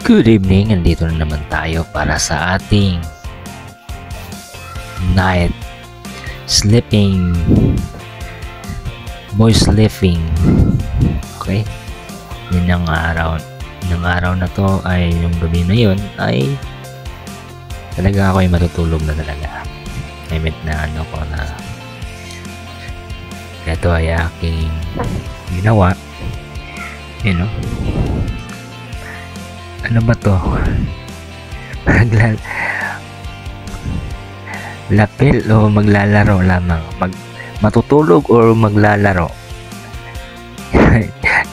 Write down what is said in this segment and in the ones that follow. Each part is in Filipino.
Good evening, andito na naman tayo para sa ating night sleeping, boy sleeping. Okay, yun ang araw na to, ay yung gabi na yun ay talaga ako ay matutulog na talaga. I mean na ano ko na ito ay aking ginawa, you know. Ano ba to? Lapel o maglalaro lamang? Matutulog o maglalaro?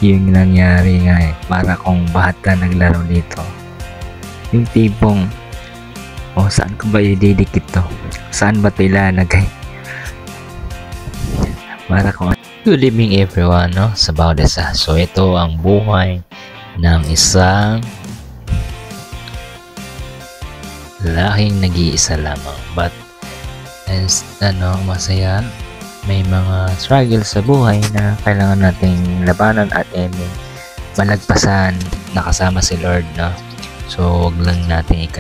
Yung nangyari nga eh. Para kung bata naglaro dito. Yung tipong saan ko ba ididikit to? Saan ba ito ilalagay? Para kung good evening everyone, no? Sa bawat isa. So ito ang buhay ng isang lalaking nag-iisa lamang, but as masaya. May mga struggles sa buhay na kailangan nating labanan at malagpasan. Nakasama si Lord, no? So wag lang natin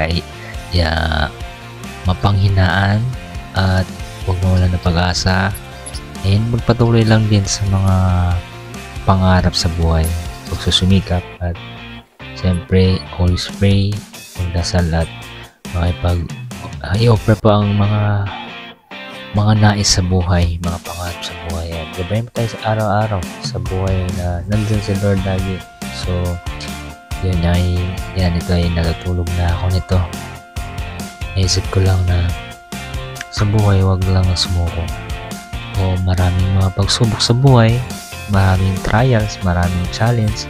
mapanghinaan at wag mawalan ng pag-asa, and magpatuloy lang din sa mga pangarap sa buhay, pagsusumikap, at siyempre always pray, magdasal, at i-offer po ang mga nais sa buhay, mga pangarap sa buhay. At gabayan tayo sa araw-araw sa buhay na nandun si Lord lagi. So ito ay natutulog na ako nito. Naisip ko lang na sa buhay wag lang sumuko. Maraming mga pagsubok sa buhay, maraming trials, maraming challenge.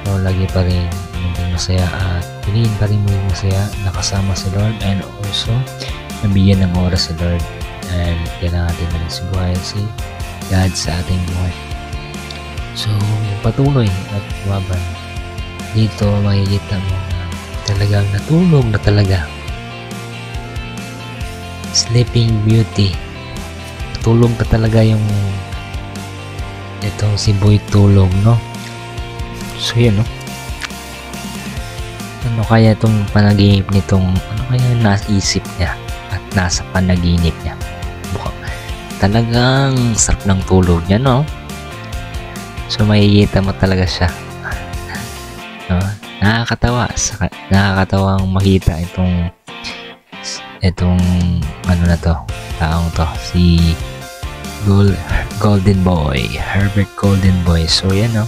So lagi pa rin maging masaya at piliin pa rin maging masaya, nakasama si Lord, and also nabigyan ng oras si Lord, and kailangan natin na rin siguayan si God sa ating buhay. So patuloy at laban. Dito makikita mo na talagang natulog na talaga. Sleeping Beauty, tulog na talaga yung itong si Boy tulog, no? So yun, no? Ano kaya itong panaginip nitong, ano kaya naisip niya at nasa panaginip niya? Talagang sarap ng tulog niya, no? So makikita mo talaga siya. No? Nakakatawang makita itong ano na to, taong to, si Golden Boy, Herbert Golden Boy. So yan, no?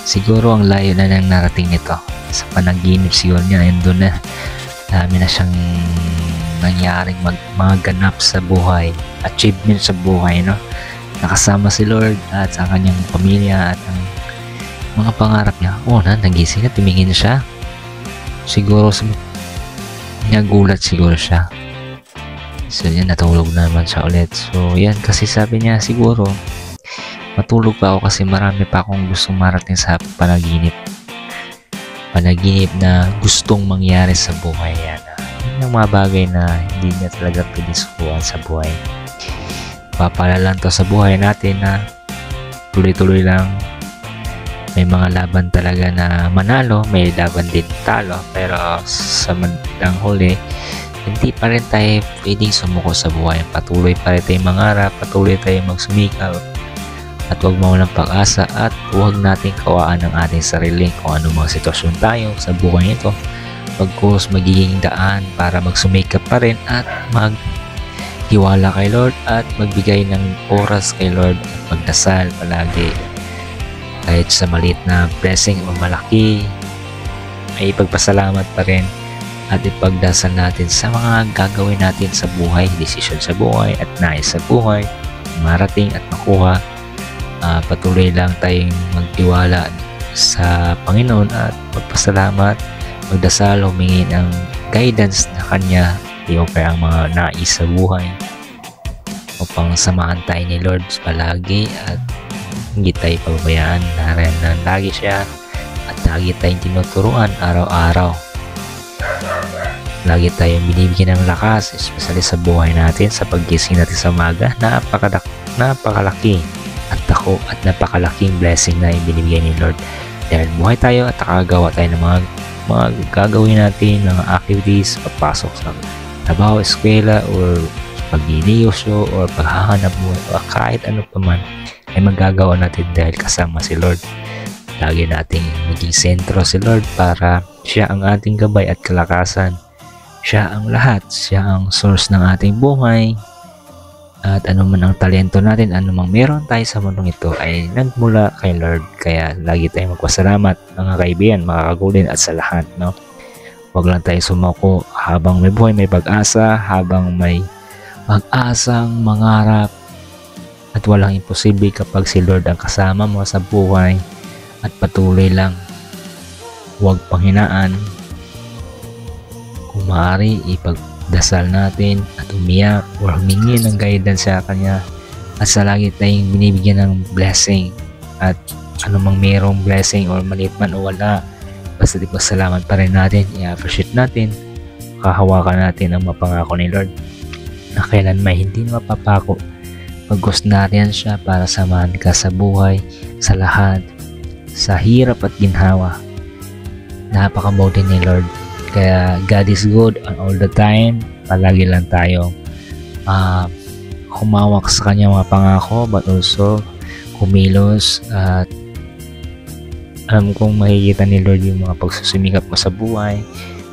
Siguro ang layo na nang narating nito sa panaginip siguro niya, and doon na dami na siyang nangyaring mga ganap sa buhay, achievement sa buhay, no? Nakasama si Lord at sa kanyang pamilya at ang mga pangarap niya. Nagising na, tumingin siya. Siguro nagulat siguro siya. So yan, natulog naman siya ulit. So yan, kasi sabi niya siguro matulog pa ako kasi marami pa akong gustong marating sa panaginip na gustong mangyari sa buhay. Yan ang mga bagay na hindi niya talaga pinisukuan sa buhay. Papalalan to sa buhay natin na tuloy-tuloy lang. May mga laban talaga na manalo, may laban din talo, pero sa bandang huli hindi pa rin tayo pwedeng sumuko sa buhay. Patuloy pa rin tayong mangarap, patuloy tayong magsumikap, at huwag mawalang pag-asa, at huwag nating kawaan ng ating sarili kung ano mga sitwasyon tayo sa buhay nito. Pagkos magiging daan para magsumikap pa rin at maghiwala kay Lord at magbigay ng oras kay Lord at magdasal palagi. Kahit sa maliit na blessing o malaki, ay ipagpasalamat pa rin at ipagdasal natin sa mga gagawin natin sa buhay, desisyon sa buhay at nais sa buhay, marating at makuha. Patuloy lang tayong magtiwala sa Panginoon at magpasalamat, magdasal, humingi ng guidance na Kanya, i-offer ang mga nais sa buhay upang samahan tayo ni Lord palagi at hindi tayo pababayaan. Nariyan lagi siya at lagi tayong tinuturuan araw-araw. Lagi tayong binibigyan ng lakas, especially sa buhay natin, sa paggising natin sa umaga. Napakalaki at ako at napakalaking blessing na ibinibigay ni Lord Dahil buhay tayo at nakagawa tayo ng mga gagawin natin, mga activities, pagpasok sa trabaho, eskwela, or pagliliyosyo, or paghahanap buhay, o kahit ano pa man, ay magagawa natin dahil kasama si Lord. Lagi nating maging sentro si Lord para siya ang ating gabay at kalakasan. Siya ang lahat, siya ang source ng ating buhay. At ano man ang talento natin, ano mang meron tayo sa mundong ito ay nagmula kay Lord. Kaya lagi tayong magpasalamat, mga kaibigan, mga kagulin, at sa lahat, no? Huwag lang tayo sumuko habang may buhay, may pag-asa, habang may pag-asang mangarap. At walang imposible kapag si Lord ang kasama mo sa buhay. At patuloy lang, huwag panghinaan. Kung maaari, ipagdasal natin at umiyak or humingi ng guidance sa Kanya. At sa lagi tayong binibigyan ng blessing. At anumang mayroong blessing or maliit man o wala, basta ipasalamat pa rin natin, i-appreciate natin, kahawakan natin ang mapangako ni Lord na kailan may hindi mapapako. Pag-gusto natin siya para samahan ka sa buhay, sa lahat, sa hirap at ginhawa. Napakabuti ni Lord. Kaya God is good all the time. Palagi lang tayo humawak sa kanyang mga pangako, but also kumilos. At alam kong makikita ni Lord yung mga pagsusumikap mo sa buhay.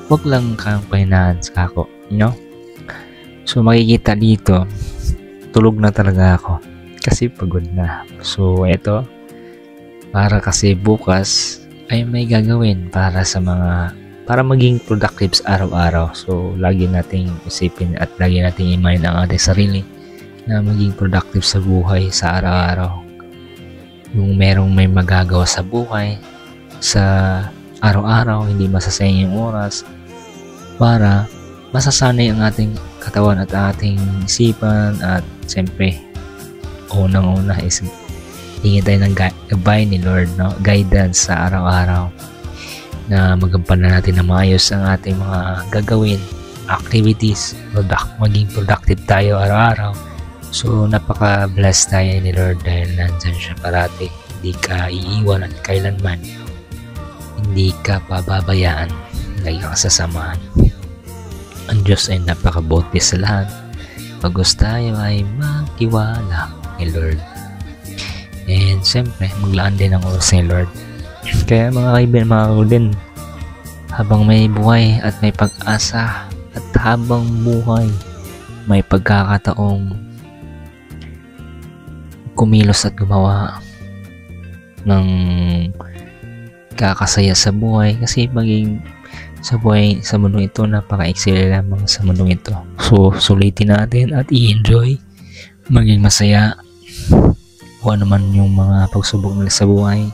Huwag lang kang pahinaan sa ako, you know? So makikita dito, tulog na talaga ako kasi pagod na. So ito, para kasi bukas ay may gagawin para maging productive sa araw-araw. So lagi nating isipin at lagi nating i-mind ang ating sarili na maging productive sa buhay sa araw-araw. Yung may magagawa sa buhay sa araw-araw, hindi masasayang yung oras, para masasanay ang ating katawan at ating isipan. At siyempre, unang-una is hingin tayo ng gabay ni Lord, no? Guidance sa araw-araw na magampanan natin na maayos ang ating mga gagawin, activities, maging productive tayo araw-araw. So napaka-blessed tayo ni Lord dahil nandyan siya parati. Hindi ka iiwan at kailanman hindi ka pababayaan, lagi kang sasamahan. Ang Diyos ay napakabuti sa lahat. Pag gusto tayo ay magtiwala kay Lord. And siyempre, maglaan din ang oras ni Lord. Kaya mga kaibigan, mga kagulin, habang may buhay at may pag-asa, at habang buhay may pagkakataong kumilos at gumawa ng kakasaya sa buhay, kasi maging sa buhay sa mundong ito, napaka-excel lamang sa mundong ito. So sulitin natin at i-enjoy, maging masaya kung ano man yung mga pagsubok nila sa buhay.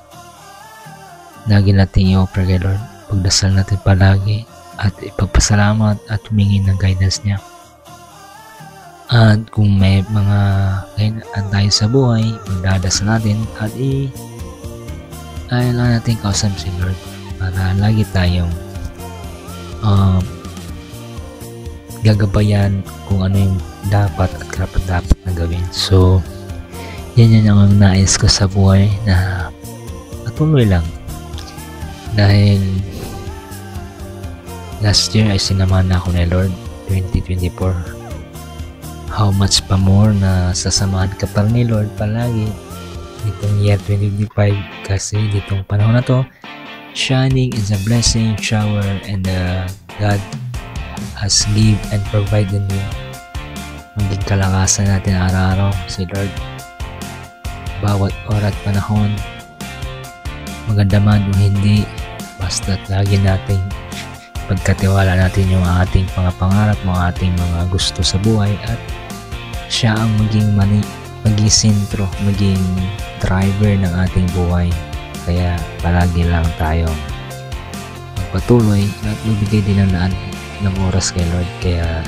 Lagi natin i-offer kay Lord, pagdasal natin palagi at ipagpasalamat at humingi ng guidance niya. At kung may mga kailangan tayo sa buhay, magdadasal natin at kailangan natin kausap si Lord para lagi tayong gagabayan kung ano yung dapat at dapat na gawin. So yan ang nais ko sa buhay, na patuloy lang. Dahil last year ay sinamahan na ako ni Lord, 2024. How much pa more na sasamahan ka pa ni Lord palagi itong year 2025, kasi ditong panahon na to, shining is a blessing shower, and God has give and provided you. Maging kalakasan natin araw-araw si Lord, bawat oras at panahon, maganda man o hindi, basta't lagi nating pagkatiwala natin yung ating mga pangarap, mga ating mga gusto sa buhay, at siya ang maging sentro, maging driver ng ating buhay. Kaya palagi lang tayong magpatuloy at magbigay din ng daan ng oras kay Lord. Kaya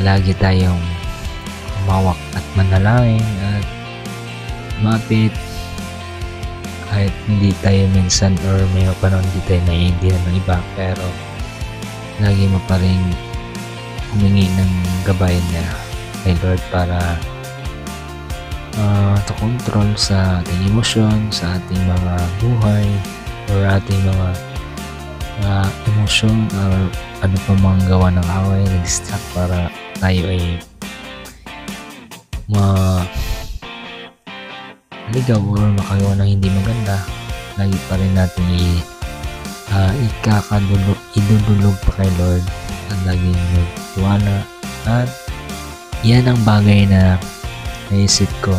lagi tayong umawak at manalangin at mapit, kahit hindi tayo minsan or may panahon hindi tayo naiintindihan ng iba, pero lagi mo pa rin humingi ng gabay niya kay Lord para to control sa ating emosyon, sa ating mga buhay, or ating mga emosyon, or ano pa mang gawa ng away na distract para tayo ay maligaw or makagawa ng hindi maganda. Lagi pa rin natin idudulog pa kay Lord at laging magtiwala. At yan ang bagay na naisip ko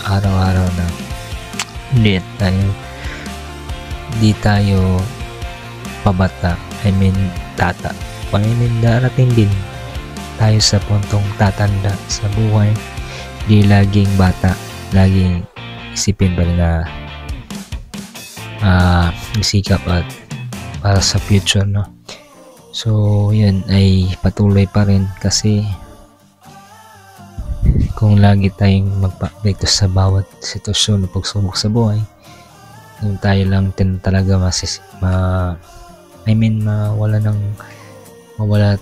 araw-araw na hindi tayo pabata. Darating din tayo sa puntong tatanda sa buhay. Di laging bata, laging isipin pa rin na isikap at para sa future, no? So yun ay patuloy pa rin, kasi kung lagi tayong magpa-apekto sa bawat sitwasyon o pagsubok sa buhay, yung tayo lang talaga mawala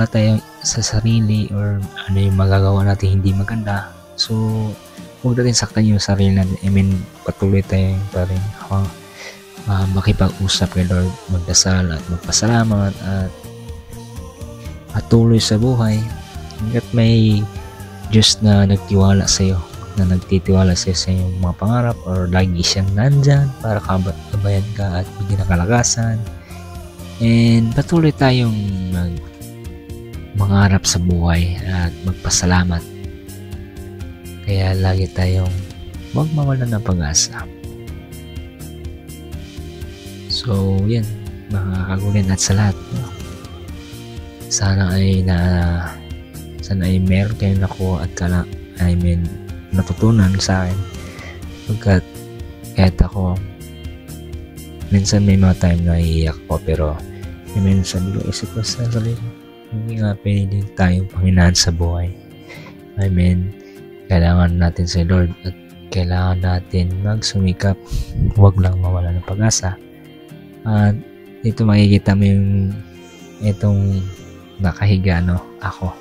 tayo sa sarili, or ano yung magagawa natin hindi maganda. So huwag natin saktan yung sarili natin. Patuloy tayo pa rin makipag-usap kay Lord, magdasal at magpasalamat at patuloy sa buhay hanggat may Diyos na nagtitiwala sa iyo sa iyong mga pangarap, or lagi siyang nandyan para kabayan ka at bigyan ng kalakasan. And patuloy tayong mangarap sa buhay at magpasalamat. Kaya lagi tayong huwag mawalan ng pag-asa. So yan mga kagulin, at sa lahat, sana ay meron kayong nakuha at natutunan sa akin, pagkat kahit ako minsan may mga time na iiyak ko, pero minsan isip ko sa sarili, hindi nga pwede tayong panghinaan sa buhay. Kailangan natin si Lord at kailangan natin magsumikap, huwag lang mawala ng pag-asa. At dito makikita mo itong nakahiga, no? Ako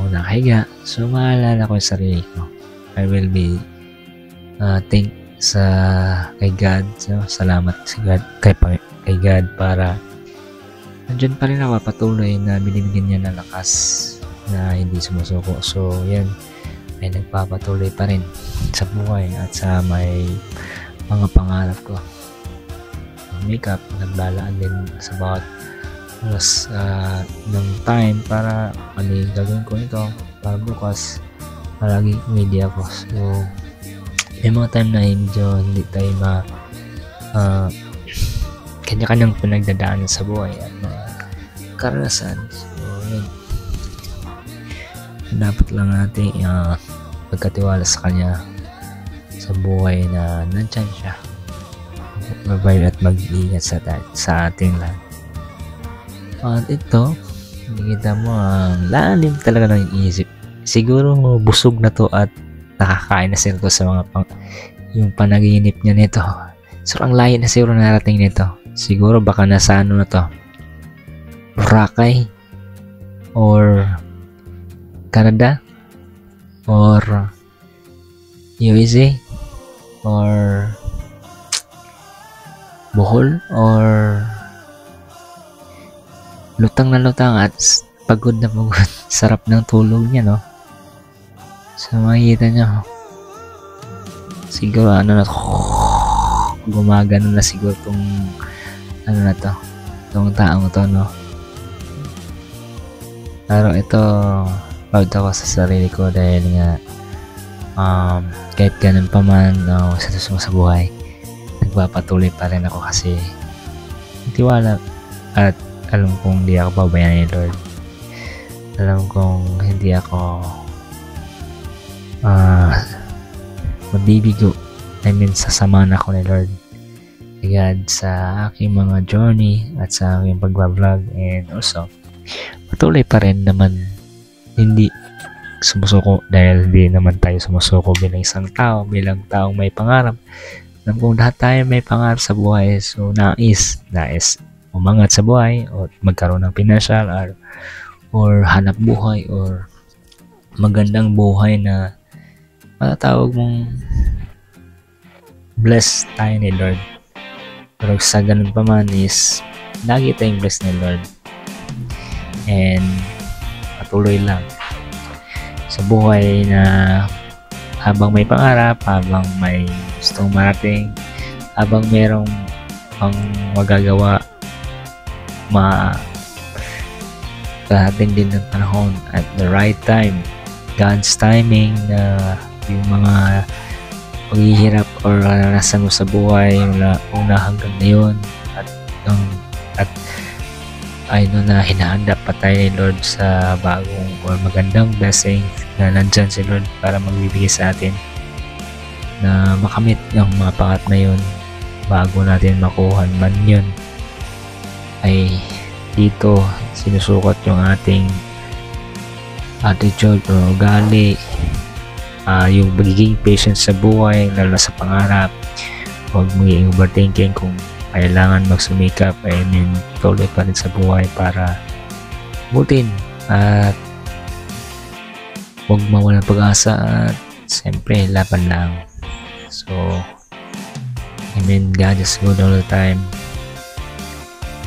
nakahiga, so maalala ko yung sarili ko. I will be thank kay God, so salamat kay God para nandiyan pa rin ako, patuloy na binibigyan niya ng lakas na hindi sumusuko. So yan ay nagpapatuloy pa rin sa buhay at sa may mga pangarap ko. Makeup, naglalaan din sa bawat oras ng time para gagawin ko ito para bukas palagi ready ako. So may mga time na medyo hindi tayo kanya-kanyang pinagdadaanan sa buhay at mga karanasan. So yun, dapat lang natin pagkatiwala sa kanya sa buhay na nandyan siya, at mag-iingat sa ating lahat. At ito, nakikita mo ang lalim talaga ng isip. Siguro busog na to at nakakain na siguro sa mga yung panaginip niya nito. So ang layo na siguro narating nito. Siguro baka nasa ano na to, Boracay or Canada or USA or Bohol or lutang na lutang at pagod na pagod. Sarap ng tulog niya, no? So makikita nyo, siguro gumagano na siguro tong tong taong to, no? Pero ito, proud ako sa sarili ko dahil nga kahit ganun pa man sa buhay, nagpapatuloy pa rin ako kasi tiwala at alam kong hindi ako pabayaan ni Lord. Alam kong hindi ako mabibigo. Sasamahan ako ni Lord God sa aking mga journey at sa aking pagbablog, and also patuloy pa rin naman hindi sumusuko dahil hindi naman tayo sumusuko bilang isang tao, bilang taong may pangarap. Alam kong lahat tayo may pangarap sa buhay, so nais umangat sa buhay o magkaroon ng financial or hanap buhay or magandang buhay na matatawag mong blessed tayo ni Lord. Pero sa ganun pa man is lagi tayong blessed ni Lord. And patuloy lang sa buhay na habang may pangarap, habang may gustong marating, habang merong pang magagawa, darating din ng panahon at the right time, God's timing, na yung mga paghihirap or naranasan mo sa buhay mula una hanggang ngayon at I know na hinahanda pa tayo ni Lord sa bagong or magandang blessing na nandyan si Lord para magbibigay sa atin na makamit yung mga pangarap na yun bago natin makuha man yun. Ay dito sinusukat yung ating attitude o ugali, yung magiging patient sa buhay lalo sa pangarap. Huwag magiging overthinking kung kailangan magsumikap, tuloy pa rin sa buhay para butin at huwag mawalan pag-asa at siyempre laban lang. So God is good all the time.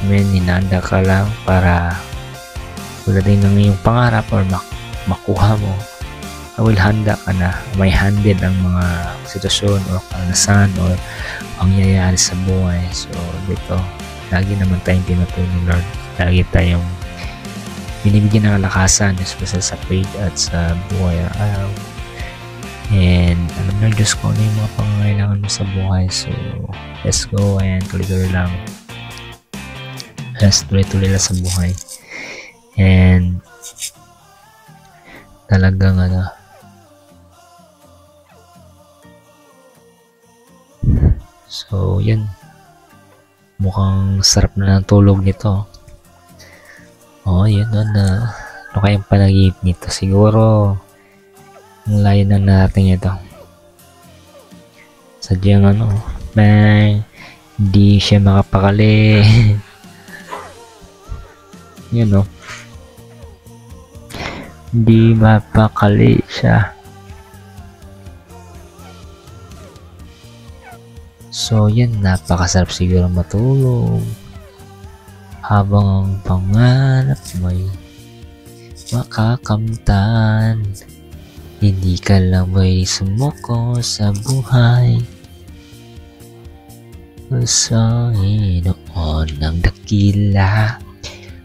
Hinanda ka lang para pagdating ng iyong pangarap or makuha mo, will handa ka na, may handed ang mga sitwasyon o karanasan o pangyayari sa buhay. So dito lagi naman tayong tinutuloy ni Lord, lagi tayong binibigyan ng kalakasan, especially sa faith at sa buhay araw. And alam na Diyos ko ano yung mga pangangailangan mo sa buhay. So let's go and tuloy-tuloy lang, let's tuloy-tuloy lang sa buhay. And talagang so yan, mukhang sarap na ng tulog nito. Yun ano kayang panaginip nito, siguro ang layo na natin ito. Sadyang di siya makapakali. Yun di mapakali siya. So yan, napakasarap siguro matulog habang ang pangarap mo'y makakamtan. Hindi ka lang may sumuko sa buhay. Sa inoon ng dakila,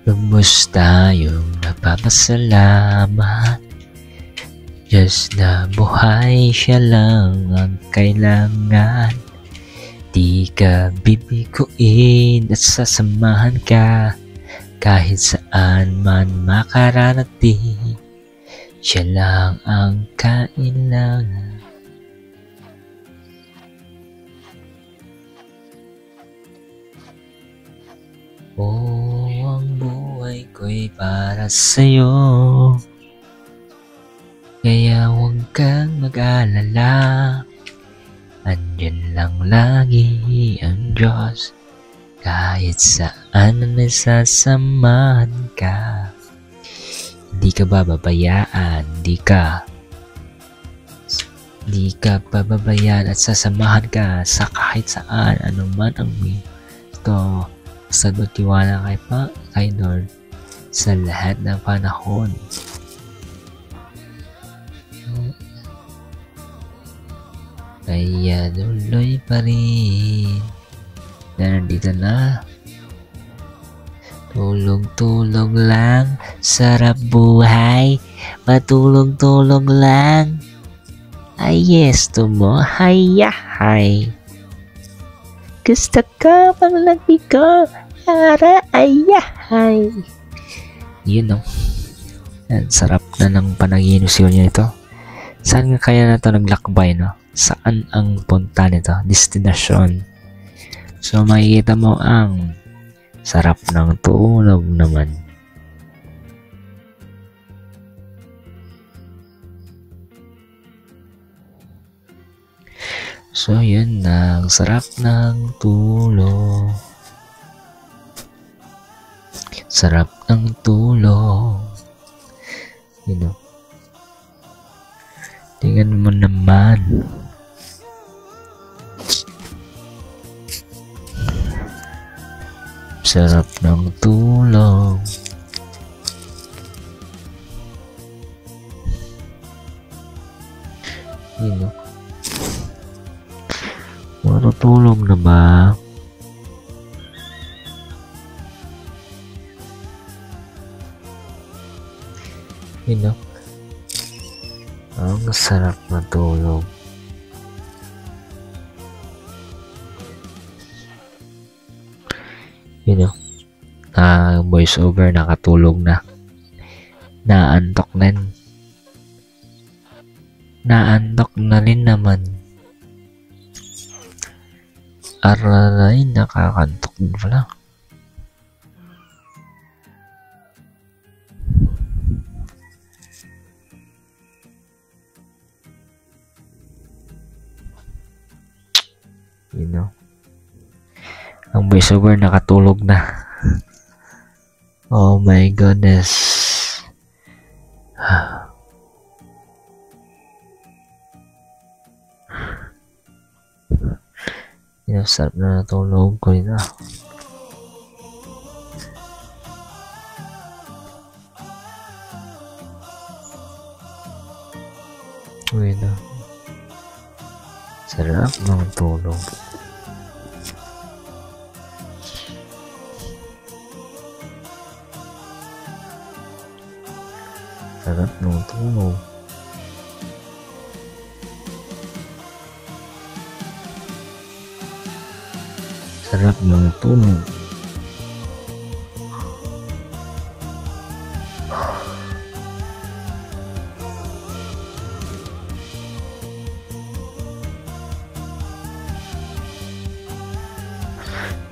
lubos tayong nagpapasalamat. Diyos na buhay, siya lang ang kailangan. Di ka bibiguin at sasamahan ka kahit saan man makararating. Siya lang ang kailangan. Ang buhay ko'y para sa'yo, kaya huwag kang mag-alala. Andyan lang lagi ang Diyos, kahit saan na sasamahan ka. Di ka bababayaan, di ka bababayaan at sasamahan ka sa kahit saan, anuman ang ito. Basta magtiwala kay Lord sa lahat ng panahon. Kaya tuloy pa rin na nandito na. Tulong-tulong lang, sarap buhay, matulong-tulong lang. Ay yes to mo, hay. Gusto ko pang lagbigo, para ay. Yun Yan, sarap na ng panaginip niya ito. Saan nga kaya na ito naglakbay, no? Saan ang punta nito? Destinasyon. So makikita mo ang sarap ng tulog naman. So yun na, ang sarap ng tulog. Sarap ng tulog. Tingnan mo naman. Sarap ng tulog. Yun o. Matutulog na ba? Yun o. Ang sarap na tulog. Yun o. Voice over nakatulog na. Naantok na. Naantok na rin naman. Aray, nakakantok din pala. You know, ang voiceover nakatulog na. Oh my goodness. You know, sarap na natulog ko na. Uy na. Sarap ng tulog. Sarap ng tulog. Sarap ng tulog.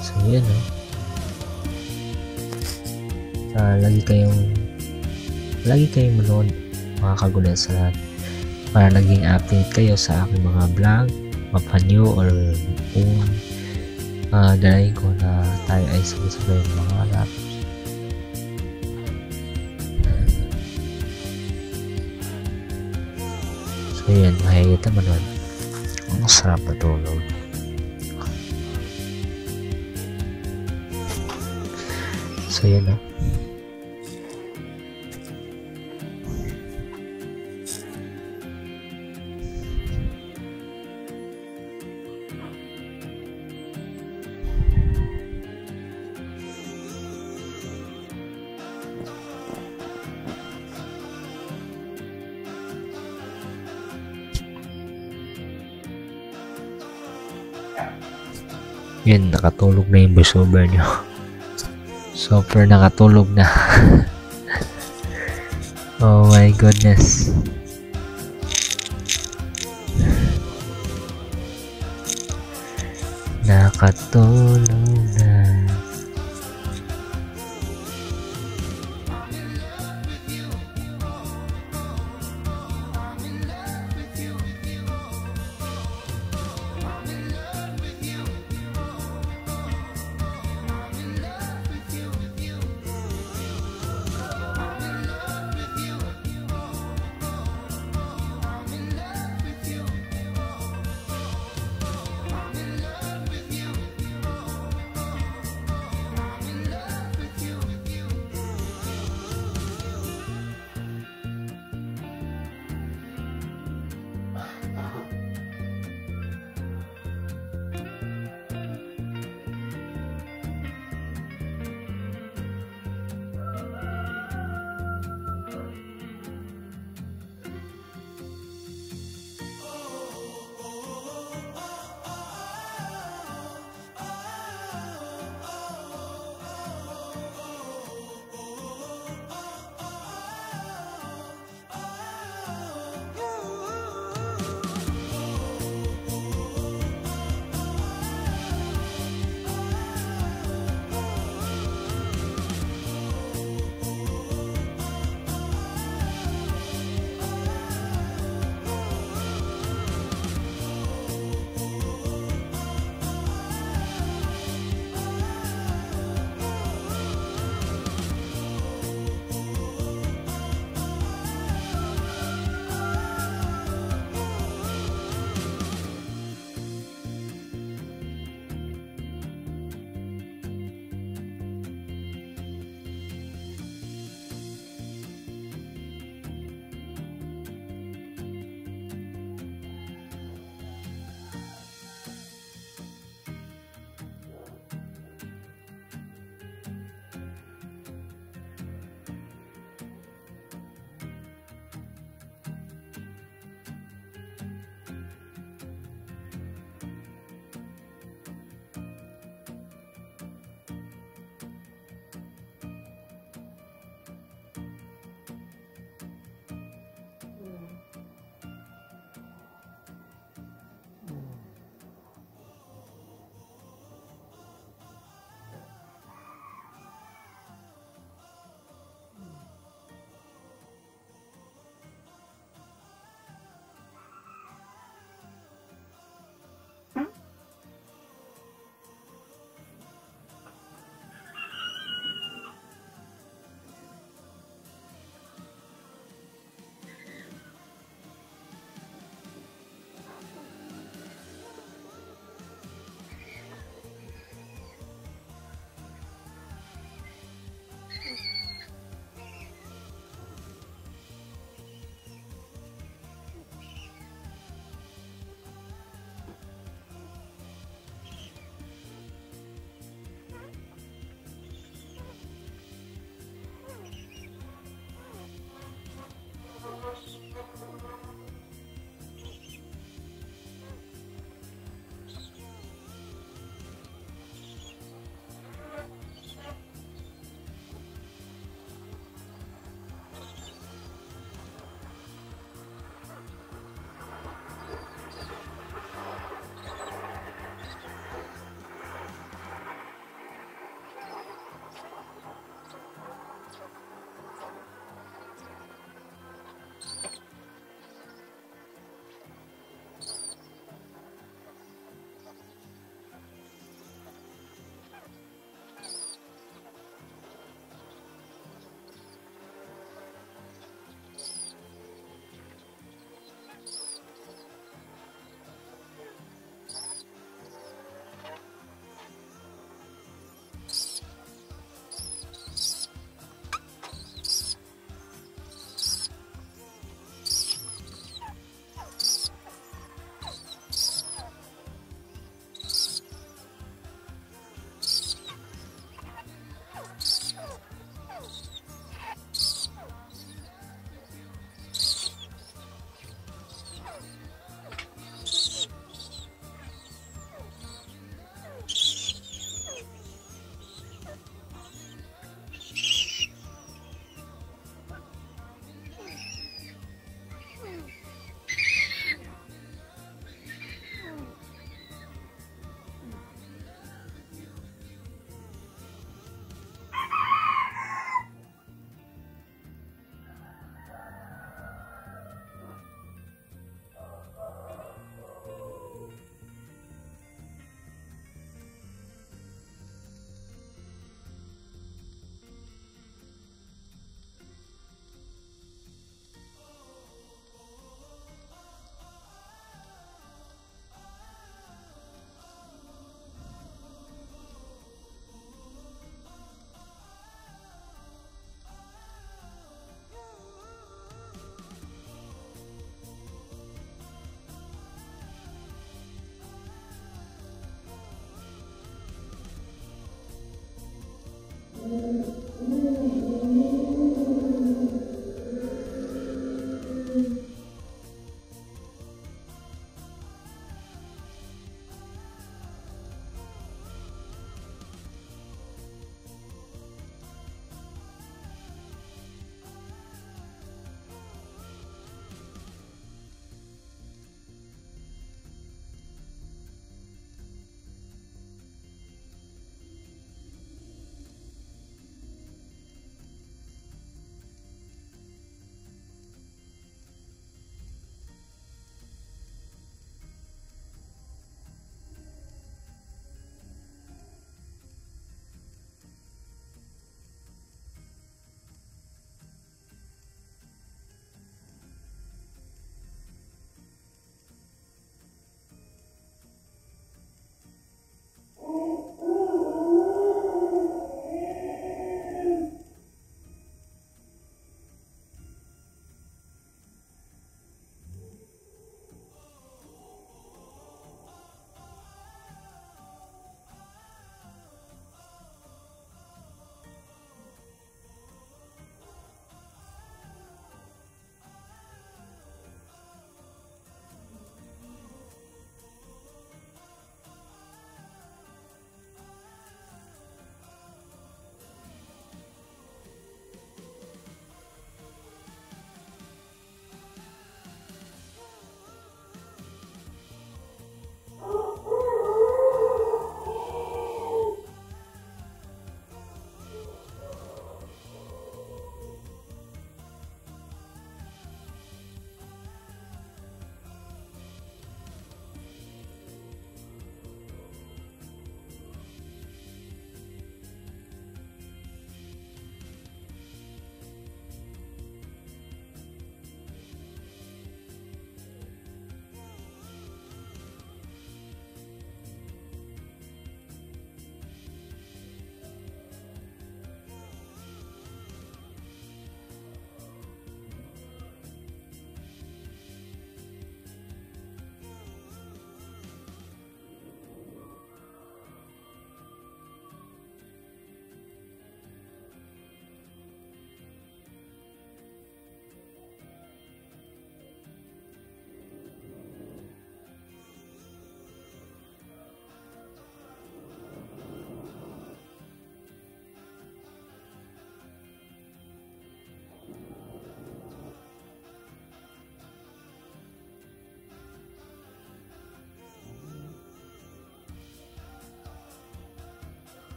So yan o. Lagi kayong manood mga kagulan sa lahat para naging update kayo sa aking mga vlog, mapanyo or kung dalayin ko na tayo ay sabay-sabay mga harap. So yan, mahigit naman nun. Ang sarap na tulog. So yan o. Yun, nakatulog na yung voiceover nyo. Super nakatulog na. Oh my goodness. Nakatulog na.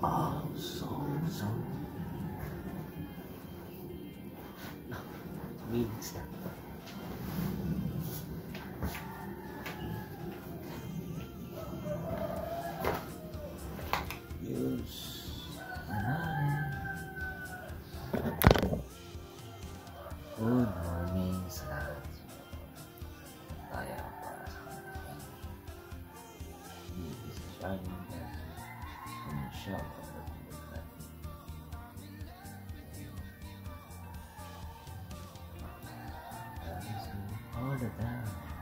Oh, so. Means na. Use another. Good morning sa lahat. Tayo para sa shining and shout all the time.